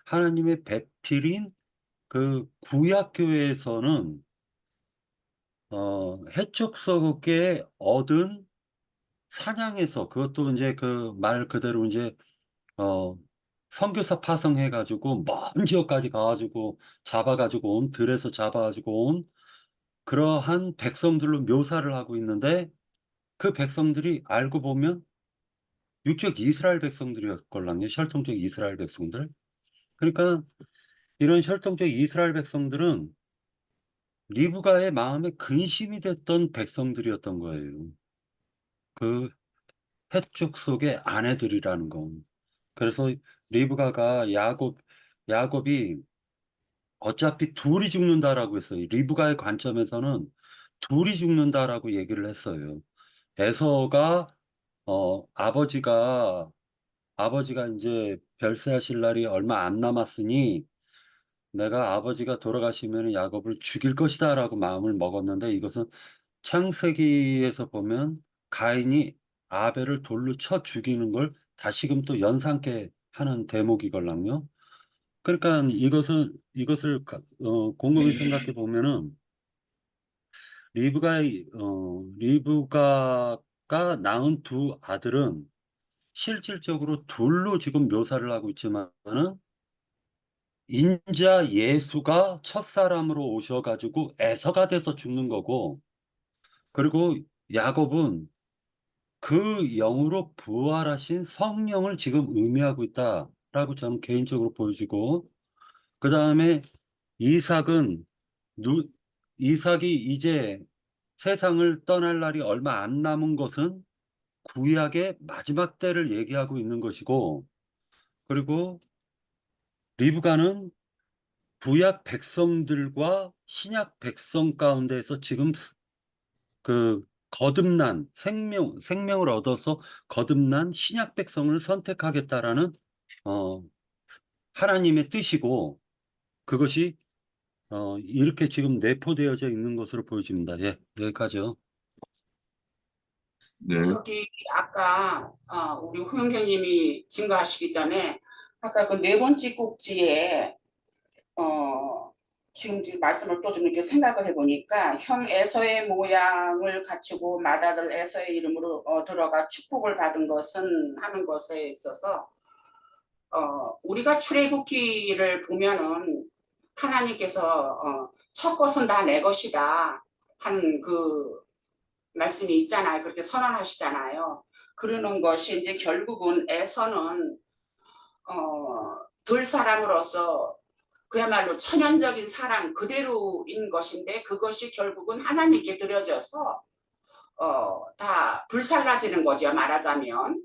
S5: 하나님의 배필인 그 구약 교회에서는 해적 속에 얻은 사냥에서 그것도 이제 그 말 그대로 이제 어 선교사 파송해가지고 먼 지역까지 가가지고 잡아가지고 온 들에서 잡아가지고 온 그러한 백성들로 묘사를 하고 있는데 그 백성들이 알고 보면 육적 이스라엘 백성들이었걸랑요. 혈통적 이스라엘 백성들. 그러니까 이런 혈통적 이스라엘 백성들은 리브가의 마음에 근심이 됐던 백성들이었던 거예요. 그 헷족 속의 아내들이라는 건. 그래서 리브가가 야곱이 어차피 둘이 죽는다라고 했어요. 리브가의 관점에서는 둘이 죽는다라고 얘기를 했어요. 에서가 아버지가 이제 별세하실 날이 얼마 안 남았으니 내가 아버지가 돌아가시면 야곱을 죽일 것이다라고 마음을 먹었는데 이것은 창세기에서 보면 가인이 아벨을 돌로 쳐 죽이는 걸 다시금 또 연상케 하는 대목이걸랑요. 그러니까 이것을 곰곰이 생각해 보면은 리브가가 낳은 두 아들은 실질적으로 둘로 지금 묘사를 하고 있지만은 인자 예수가 첫사람으로 오셔가지고 에서가 돼서 죽는 거고, 그리고 야곱은 그 영으로 부활하신 성령을 지금 의미하고 있다라고 저는 개인적으로 보여지고, 그 다음에 이삭은 이삭이 이제 세상을 떠날 날이 얼마 안 남은 것은 구약의 마지막 때를 얘기하고 있는 것이고, 그리고 리브가는 구약 백성들과 신약 백성 가운데서 지금 그 거듭난 생명을 얻어서 거듭난 신약 백성을 선택하겠다라는 어, 하나님의 뜻이고, 그것이 이렇게 지금 내포되어져 있는 것으로 보여집니다. 예, 여기까지요.
S1: 네.
S3: 저기 아까 우리 후 형제님이 증거하시기 전에 아까 그 네 번째 꼭지에 지금 말씀을 또 좀 이렇게 생각을 해보니까 형 에서의 모양을 갖추고 맏아들 에서의 이름으로 들어가 축복을 받은 것은 하는 것에 있어서 우리가 출애굽기를 보면은 하나님께서 첫 것은 다 내 것이다 한 그 말씀이 있잖아요. 그렇게 선언하시잖아요. 그러는 것이 이제 결국은 에서는 들 사람으로서 그야말로 천연적인 사랑 그대로인 것인데 그것이 결국은 하나님께 드려져서 다 불살라지는 거죠. 말하자면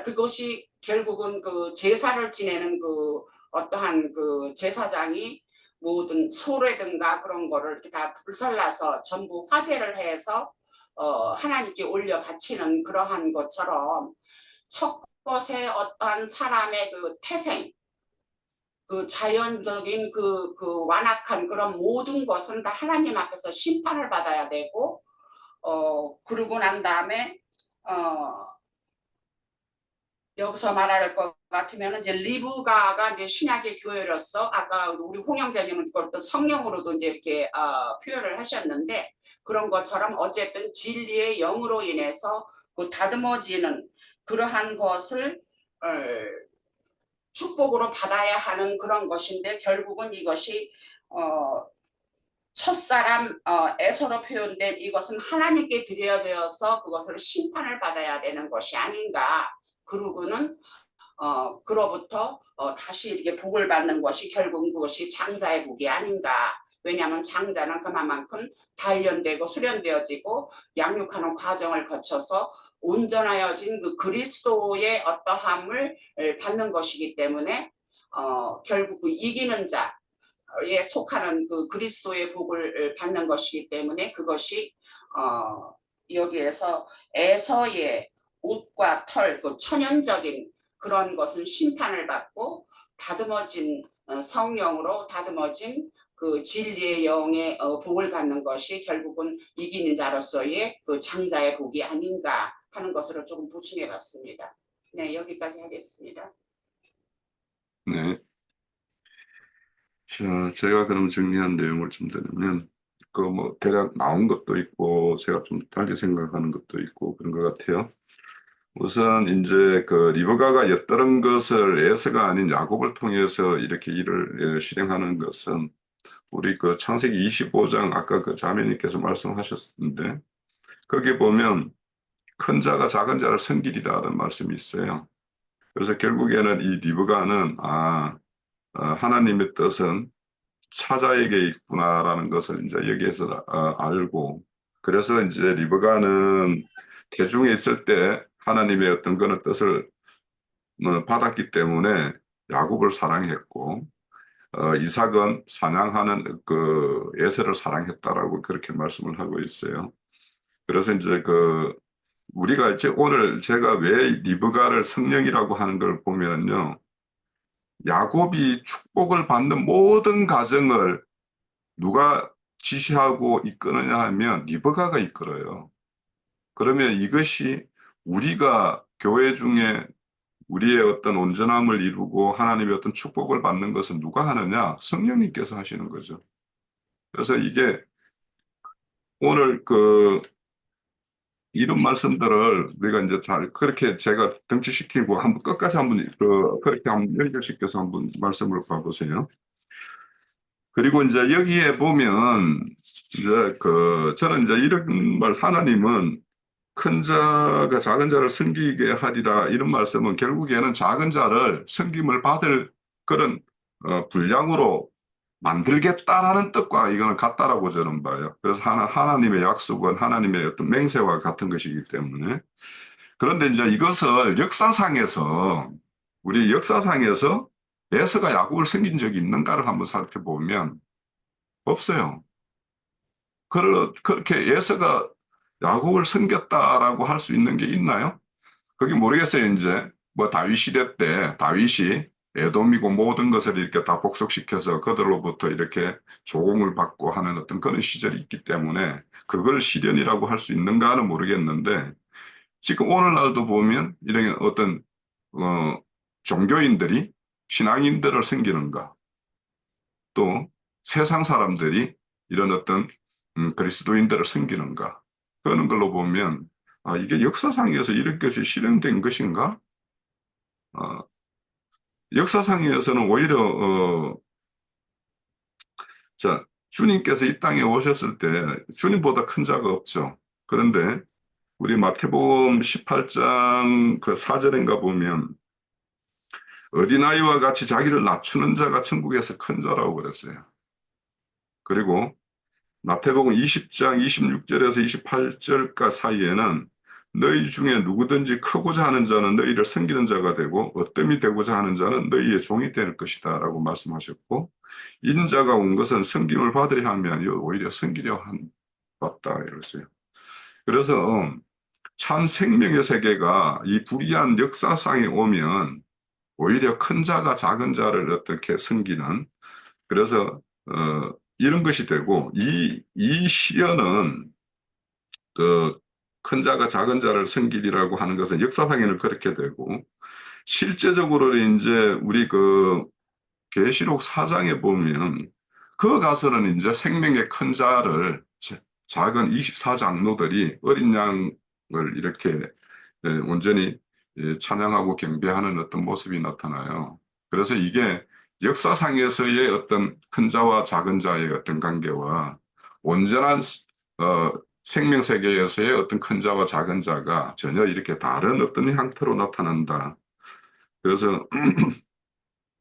S3: 그것이 결국은 그 제사를 지내는 그 어떠한 그 제사장이 모든 소라든가 그런 거를 이렇게 다 불살라서 전부 화제를 해서 하나님께 올려 바치는 그러한 것처럼 첫 것에 어떠한 사람의 그 태생 그 자연적인 그 완악한 그런 모든 것은 다 하나님 앞에서 심판을 받아야 되고 그러고 난 다음에 여기서 말할 것 같으면 이제 리브가가 이제 신약의 교회로서 아까 우리 홍영자님은 그걸 또 성령으로도 이제 이렇게 표현을 하셨는데 그런 것처럼 어쨌든 진리의 영으로 인해서 그 다듬어지는 그러한 것을 축복으로 받아야 하는 그런 것인데 결국은 이것이 첫사람 에서로 표현된 이것은 하나님께 드려져서 그것을 심판을 받아야 되는 것이 아닌가. 그러고는 그로부터 다시 이렇게 복을 받는 것이 결국은 그것이 장자의 복이 아닌가. 왜냐하면 장자는 그만큼 단련되고 수련되어지고 양육하는 과정을 거쳐서 온전하여진 그 그리스도의 어떠함을 받는 것이기 때문에 결국 그 이기는 자에 속하는 그 그리스도의 복을 받는 것이기 때문에 그것이 여기에서 에서의 옷과 털, 그 천연적인 그런 것은 심판을 받고 다듬어진 성령으로 다듬어진 그 진리의 영의 복을 받는 것이 결국은 이기는 자로서의 그 장자의 복이 아닌가 하는 것으로 조금 보충해 봤습니다. 네, 여기까지 하겠습니다.
S1: 네. 자, 제가 그럼 정리한 내용을 좀 드리면, 그 뭐 대략 나온 것도 있고, 제가 좀 달리 생각하는 것도 있고, 그런 것 같아요. 우선 이제 그 리브가가 엿들은 것을 에서가 아닌 야곱을 통해서 이렇게 일을 실행하는 것은 우리 그 창세기 25장 아까 그 자매님께서 말씀하셨는데 거기 보면 큰 자가 작은 자를 섬기리라는 말씀이 있어요. 그래서 결국에는 이 리브가는 하나님의 뜻은 차자에게 있구나라는 것을 이제 여기에서 알고 그래서 이제 리브가는 대중에 있을 때 하나님의 어떤 그런 뜻을 받았기 때문에 야곱을 사랑했고 이삭은 사냥하는 그 에서를 사랑했다라고 그렇게 말씀을 하고 있어요. 그래서 이제 그 우리가 이제 오늘 제가 왜 리브가를 성령이라고 하는 걸 보면요. 야곱이 축복을 받는 모든 과정을 누가 지시하고 이끄느냐 하면 리브가가 이끌어요. 그러면 이것이 우리가 교회 중에 우리의 어떤 온전함을 이루고 하나님의 어떤 축복을 받는 것은 누가 하느냐? 성령님께서 하시는 거죠. 그래서 이게 오늘 그 이런 말씀들을 우리가 이제 잘 그렇게 제가 등치시키고 한번 끝까지 한번 그렇게 한번 연결시켜서 한번 말씀을 봐보세요. 그리고 이제 여기에 보면 이제 그 저는 이제 이런 말 하나님은 큰 자가 작은 자를 섬기게 하리라 이런 말씀은 결국에는 작은 자를 섬김을 받을 그런 분량으로 만들겠다라는 뜻과 이거는 같다라고 저는 봐요. 그래서 하나님의 약속은 하나님의 어떤 맹세와 같은 것이기 때문에 그런데 이제 이것을 역사상에서 우리 역사상에서 에서가 야곱을 섬긴 적이 있는가를 한번 살펴보면 없어요. 그렇게 에서가 야곱을 섬겼다라고 할 수 있는 게 있나요? 그게 모르겠어요. 이제 뭐 다윗 시대 때 다윗이 에돔이고 모든 것을 이렇게 다 복속시켜서 그들로부터 이렇게 조공을 받고 하는 어떤 그런 시절이 있기 때문에 그걸 시련이라고 할 수 있는가는 모르겠는데 지금 오늘날도 보면 이런 어떤 종교인들이 신앙인들을 섬기는가 또 세상 사람들이 이런 어떤 그리스도인들을 섬기는가 그런 걸로 보면 이게 역사상에서 이런 것이 실현된 것인가? 역사상에서는 오히려 자 주님께서 이 땅에 오셨을 때 주님보다 큰 자가 없죠. 그런데 우리 마태복음 18장 그 4절인가 보면 어린아이와 같이 자기를 낮추는 자가 천국에서 큰 자라고 그랬어요. 그리고 마태복음 20장 26절에서 28절 사이에는 너희 중에 누구든지 크고자 하는 자는 너희를 섬기는 자가 되고 어뜸이 되고자 하는 자는 너희의 종이 될 것이다 라고 말씀하셨고 인자가 온 것은 섬김을 받으려 하면 오히려 섬기려 왔다 이랬어요. 그래서 참 생명의 세계가 이 불의한 역사상에 오면 오히려 큰 자가 작은 자를 어떻게 섬기는 그래서 이런 것이 되고 이 시연은 그 큰 자가 작은 자를 섬기리라고 하는 것은 역사상에는 그렇게 되고 실제적으로 이제 우리 그 계시록 4장에 보면 그 가서는 이제 생명의 큰 자를 작은 24장로들이 어린 양을 이렇게 온전히 찬양하고 경배하는 어떤 모습이 나타나요. 그래서 이게 역사상에서의 어떤 큰 자와 작은 자의 어떤 관계와 온전한 생명 세계에서의 어떤 큰 자와 작은 자가 전혀 이렇게 다른 어떤 형태로 나타난다. 그래서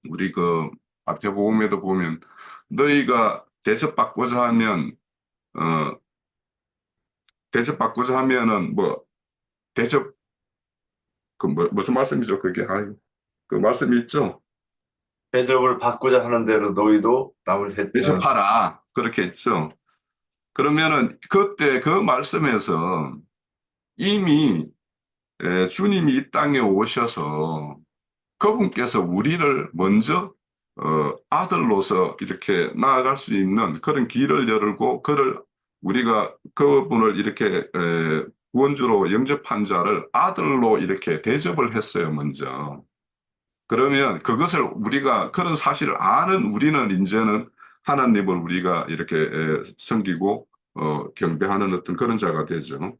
S1: 우리 그 마태복음에도 보면 너희가 대접받고자 하면 대접받고자 하면은 뭐 대접 무슨 말씀이죠? 그게 그 말씀이 있죠.
S2: 대접을 받고자 하는 대로 너희도 남을
S1: 대접하라 그렇게 했죠. 그러면은 그때 그 말씀에서 이미 주님이 이 땅에 오셔서 그분께서 우리를 먼저 아들로서 이렇게 나아갈 수 있는 그런 길을 열고 우리가 그분을 이렇게 구원주로 영접한 자를 아들로 이렇게 대접을 했어요, 먼저. 그러면 그것을 우리가 그런 사실을 아는 우리는 이제는 하나님을 우리가 이렇게 섬기고 경배하는 어떤 그런 자가 되죠.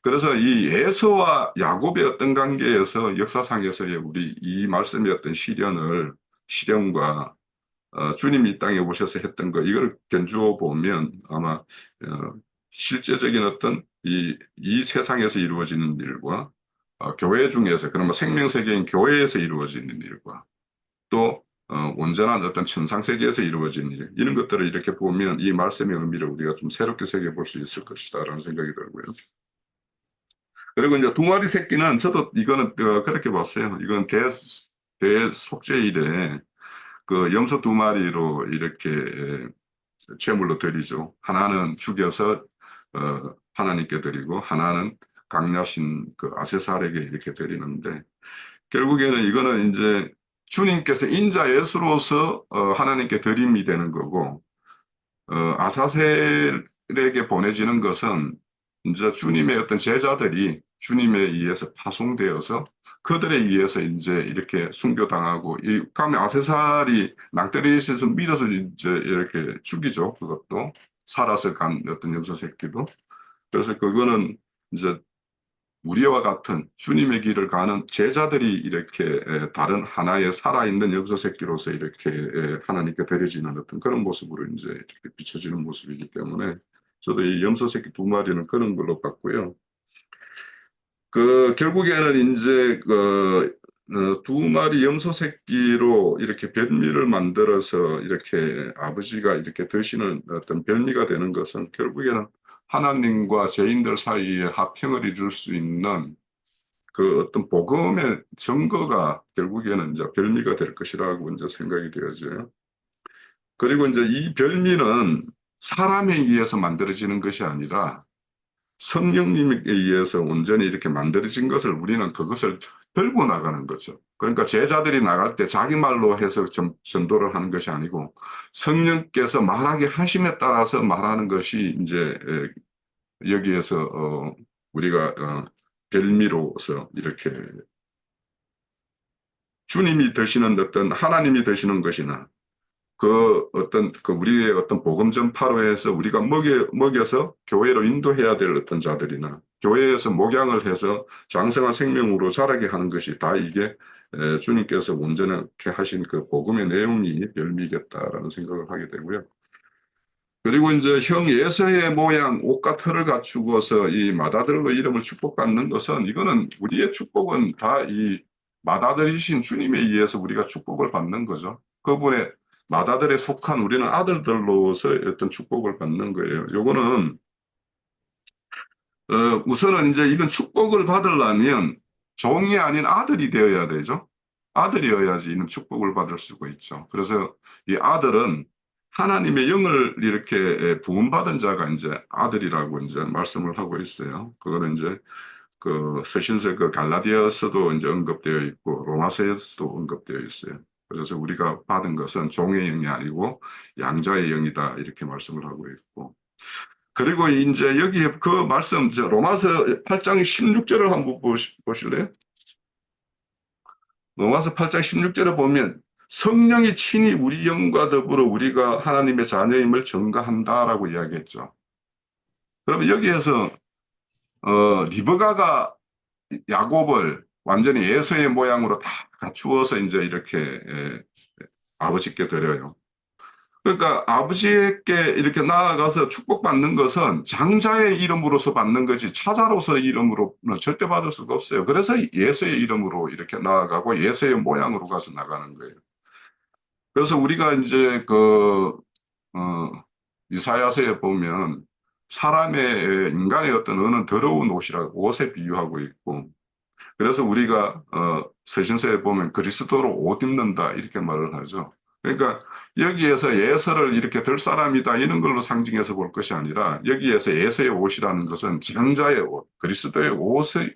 S1: 그래서 이 에서와 야곱의 어떤 관계에서 역사상에서의 우리 이 말씀의 어떤 실현과 주님이 이 땅에 오셔서 했던 거 이걸 견주어 보면 아마 실제적인 어떤 이 세상에서 이루어지는 일과 교회 중에서 그러면 생명세계인 교회에서 이루어지는 일과 또 온전한 어떤 천상세계에서 이루어지는 일 이런 것들을 이렇게 보면 이 말씀의 의미를 우리가 좀 새롭게 새겨볼 수 있을 것이다라는 생각이 들고요. 그리고 이제 두 마리 새끼는 저도 이거는 그렇게 봤어요. 이건 대속죄일에 그 염소 두 마리로 이렇게 제물로 드리죠. 하나는 죽여서 하나님께 드리고 하나는 강ля신 그 아세살에게 이렇게 드리는데 결국에는 이거는 이제 주님께서 인자 예수로서 하나님께 드림이 되는 거고 아사셀에게 보내지는 것은 이제 주님의 어떤 제자들이 주님에 의해서 파송되어서 그들에 의해서 이제 이렇게 순교당하고 이 가면 아세살이 낭떠러지에서 밀어서 이제 이렇게 죽이죠. 그것도 살아서 간 어떤 염소 새끼도. 그래서 그거는 이제 우리와 같은 주님의 길을 가는 제자들이 이렇게 다른 하나의 살아있는 염소 새끼로서 이렇게 하나님께 드려지는 어떤 그런 모습으로 이제 이렇게 비춰지는 모습이기 때문에 저도 이 염소 새끼 두 마리는 그런 걸로 봤고요. 결국에는 이제 두 마리 염소 새끼로 이렇게 별미를 만들어서 이렇게 아버지가 이렇게 드시는 어떤 별미가 되는 것은 결국에는 하나님과 죄인들 사이에 화평을 이룰 수 있는 그 어떤 복음의 증거가 결국에는 이제 별미가 될 것이라고 이제 생각이 되어져요. 그리고 이제 이 별미는 사람에 의해서 만들어지는 것이 아니라 성령님에 의해서 온전히 이렇게 만들어진 것을 우리는 그것을 들고 나가는 거죠. 그러니까 제자들이 나갈 때 자기 말로 해서 전도를 하는 것이 아니고 성령께서 말하게 하심에 따라서 말하는 것이 이제 여기에서 우리가 별미로서 이렇게 주님이 되시는 어떤 하나님이 되시는 것이나 그 어떤 그 우리의 어떤 복음 전파로 해서 우리가 먹여서 교회로 인도해야 될 어떤 자들이나 교회에서 목양을 해서 장성한 생명으로 자라게 하는 것이 다 이게 주님께서 온전하게 하신 그 복음의 내용이 별미겠다라는 생각을 하게 되고요. 그리고 이제 형 예서의 모양 옷과 털을 갖추고서 이 맏아들로 이름을 축복받는 것은 이거는 우리의 축복은 다 이 맏아들이신 주님에 의해서 우리가 축복을 받는 거죠. 그분의 맏아들에 속한 우리는 아들들로서 어떤 축복을 받는 거예요. 요거는 우선은 이제 이런 축복을 받으려면 종이 아닌 아들이 되어야 되죠. 아들이어야지 이런 축복을 받을 수가 있죠. 그래서 이 아들은 하나님의 영을 이렇게 부음받은 자가 이제 아들이라고 이제 말씀을 하고 있어요. 그거는 이제 그 서신서 그 갈라디아서도 이제 언급되어 있고 로마서에서도 언급되어 있어요. 그래서 우리가 받은 것은 종의 영이 아니고 양자의 영이다 이렇게 말씀을 하고 있고 그리고 이제 여기에 그 말씀 로마서 8장 16절을 한번 보실래요? 로마서 8장 16절에 보면 성령이 친히 우리 영과 더불어 우리가 하나님의 자녀임을 증거한다라고 이야기했죠. 그러면 여기에서 리브가가 야곱을 완전히 에서의 모양으로 다 갖추어서 이제 이렇게 아버지께 드려요. 그러니까 아버지께 이렇게 나아가서 축복받는 것은 장자의 이름으로서 받는 것이 차자로서 이름으로는 절대 받을 수가 없어요. 그래서 예수의 이름으로 이렇게 나아가고 예수의 모양으로 가서 나가는 거예요. 그래서 우리가 이제 이사야서에 보면 사람의 인간의 어떤 어느 더러운 옷에 비유하고 있고 그래서 우리가 서신서에 보면 그리스도로 옷 입는다 이렇게 말을 하죠. 그러니까 여기에서 예서를 이렇게 들 사람이다 이런 걸로 상징해서 볼 것이 아니라 여기에서 예서의 옷이라는 것은 장자의 옷, 그리스도의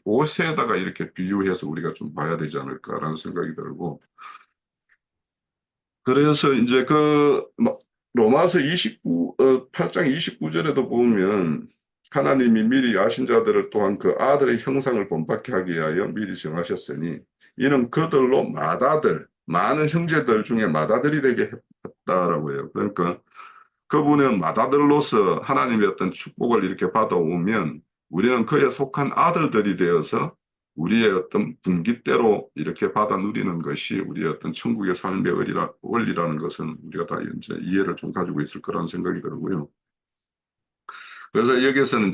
S1: 옷에다가 이렇게 비유해서 우리가 좀 봐야 되지 않을까라는 생각이 들고 그래서 이제 로마서 8장 29절에도 보면 하나님이 미리 아신 자들을 또한 그 아들의 형상을 본받게 하기 위하여 미리 정하셨으니 이는 그들로 많은 형제들 중에 맏아들이 되게 했다라고 해요. 그러니까 그분은 맏아들로서 하나님의 어떤 축복을 이렇게 받아오면 우리는 그에 속한 아들들이 되어서 우리의 어떤 분깃대로 이렇게 받아 누리는 것이 우리의 어떤 천국의 삶의 원리라는 것은 우리가 다 이제 이해를 좀 가지고 있을 거라는 생각이 들고요. 그래서 여기에서는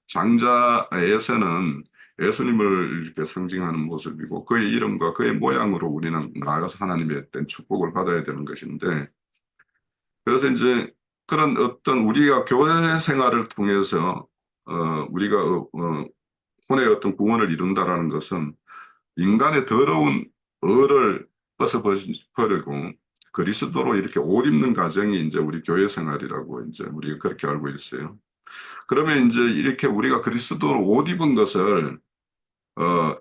S1: 장자에서는 예수님을 이렇게 상징하는 모습이고 그의 이름과 그의 모양으로 우리는 나아가서 하나님의 어떤 축복을 받아야 되는 것인데 그래서 이제 그런 어떤 우리가 교회 생활을 통해서 우리가 혼의 어떤 구원을 이룬다라는 것은 인간의 더러운 의를 벗어버리고 그리스도로 이렇게 옷 입는 과정이 이제 우리 교회 생활이라고 이제 우리가 그렇게 알고 있어요. 그러면 이제 이렇게 우리가 그리스도로 옷 입은 것을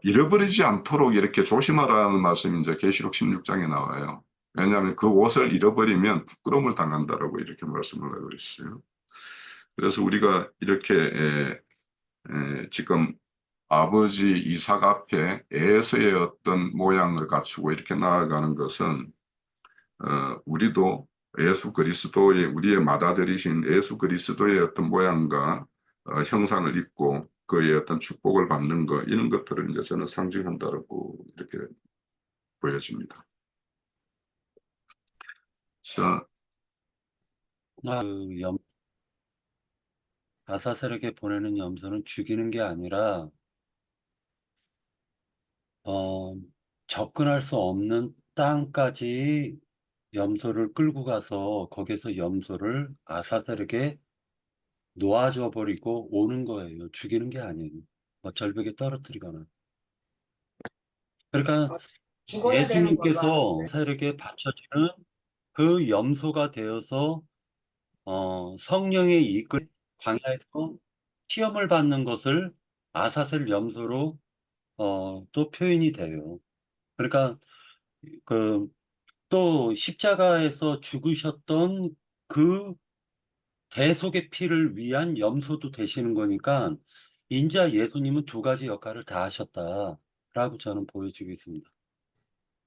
S1: 잃어버리지 않도록 이렇게 조심하라는 말씀이 이제 계시록 16장에 나와요. 왜냐하면 그 옷을 잃어버리면 부끄러움을 당한다라고 이렇게 말씀을 하고 있어요. 그래서 우리가 이렇게 지금 아버지 이삭 앞에 에서의 어떤 모양을 갖추고 이렇게 나아가는 것은 우리도 예수 그리스도의 우리의 맏아들이신 예수 그리스도의 어떤 모양과 형상을 입고 그의 어떤 축복을 받는 것 이런 것들을 이제 저는 상징한다고 이렇게 보여집니다. 자,
S5: 아사셀에게 보내는 염소는 죽이는 게 아니라 접근할 수 없는 땅까지 염소를 끌고 가서 거기서 염소를 아사셀에게 놓아줘 버리고 오는 거예요. 죽이는 게 아니에요. 절벽에 떨어뜨리거나. 그러니까
S3: 죽어야 되는 걸로
S5: 예수님께서
S3: 아는데.
S5: 아사셀에게 바쳐주는 그 염소가 되어서 성령의 이끌 광야에서 시험을 받는 것을 아사셀 염소로 또 표현이 돼요. 그러니까 그 또 십자가에서 죽으셨던 그 대속의 피를 위한 염소도 되시는 거니까 인자 예수님은 두 가지 역할을 다 하셨다라고 저는 보여주고 있습니다.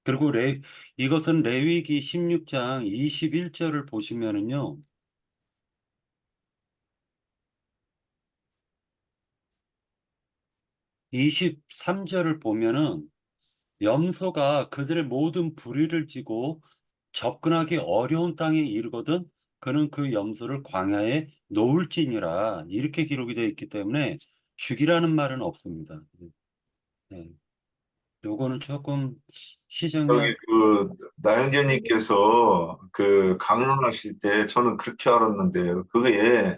S5: 그리고 이것은 레위기 16장 21절을 보시면은요. 23절을 보면은 염소가 그들의 모든 불의를 지고 접근하기 어려운 땅에 이르거든 그는 그 염소를 광야에 놓을지니라 이렇게 기록이 되어 있기 때문에 죽이라는 말은 없습니다. 네. 요거는 조금 시정이
S2: 여기 나영재님께서 강론하실 때 저는 그렇게 알았는데요. 그게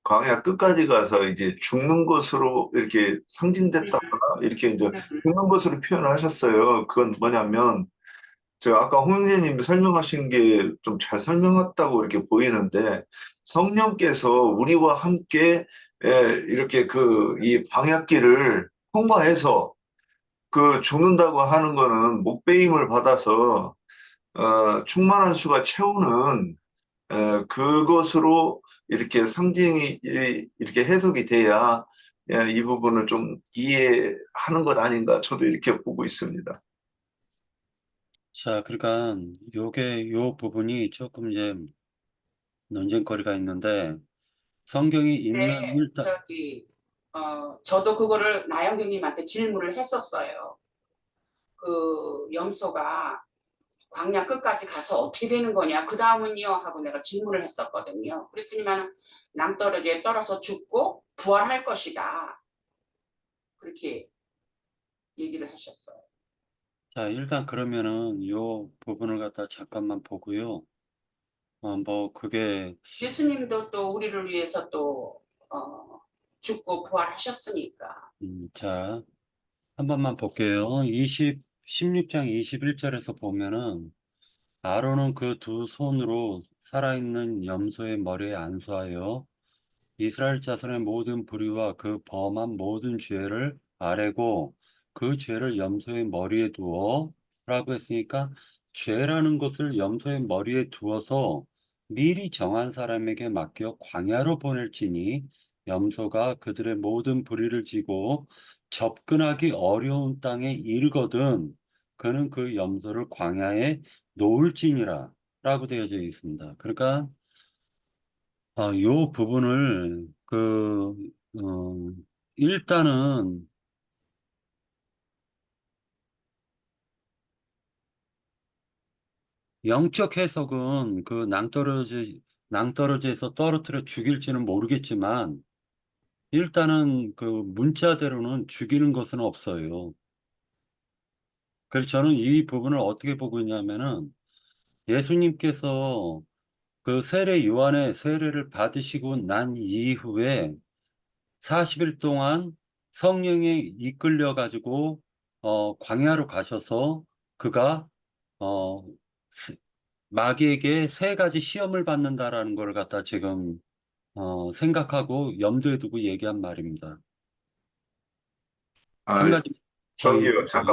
S2: 광야 끝까지 가서 이제 죽는 것으로 이렇게 상징됐다거나 이렇게 이제 죽는 것으로 표현하셨어요. 그건 뭐냐면 제가 아까 홍영재님이 설명하신 게 좀 잘 설명했다고 이렇게 보이는데 성령께서 우리와 함께 이렇게 이 광야길을 통과해서 죽는다고 하는 거는 목배임을 받아서 충만한 수가 채우는 그것으로 이렇게 상징이 이렇게 해석이 돼야 이 부분을 좀 이해하는 것 아닌가 저도 이렇게 보고 있습니다.
S5: 자, 그러니까 요 부분이 조금 이제 논쟁거리가 있는데 성경이 있는
S3: 네, 저도 그거를 나영경님한테 질문을 했었어요. 그 염소가 광야 끝까지 가서 어떻게 되는 거냐, 그 다음은요 하고 내가 질문을 했었거든요. 그랬더니만 낭떠러지에 떨어서 죽고 부활할 것이다, 그렇게 얘기를 하셨어요.
S5: 자, 일단 그러면은 요 부분을 갖다 잠깐만 보고요. 뭐 그게
S3: 예수님도 또 우리를 위해서 또 죽고 부활하셨으니까.
S5: 자, 한 번만 볼게요. 16장 21절에서 보면은 아론은 그 두 손으로 살아있는 염소의 머리에 안수하여 이스라엘 자손의 모든 불의와 그 범한 모든 죄를 아뢰고 그 죄를 염소의 머리에 두어 라고 했으니까 죄라는 것을 염소의 머리에 두어서 미리 정한 사람에게 맡겨 광야로 보낼지니 염소가 그들의 모든 불의를 지고 접근하기 어려운 땅에 이르거든 그는 그 염소를 광야에 놓을지니라 라고 되어져 있습니다. 그러니까 요 부분을 일단은 영적 해석은 그 낭떠러지에서 떨어뜨려 죽일지는 모르겠지만 일단은 그 문자대로는 죽이는 것은 없어요. 그래서 저는 이 부분을 어떻게 보고 있냐면은 예수님께서 그 세례 요한의 세례를 받으시고 난 이후에 40일 동안 성령에 이끌려 가지고 광야로 가셔서 그가 어 스- 마귀에게 세 가지 시험을 받는다라는 걸 갖다 지금 생각하고 염두에 두고 얘기한 말입니다. 한
S1: 아,
S5: 가지 더
S2: 저기요, 잠깐.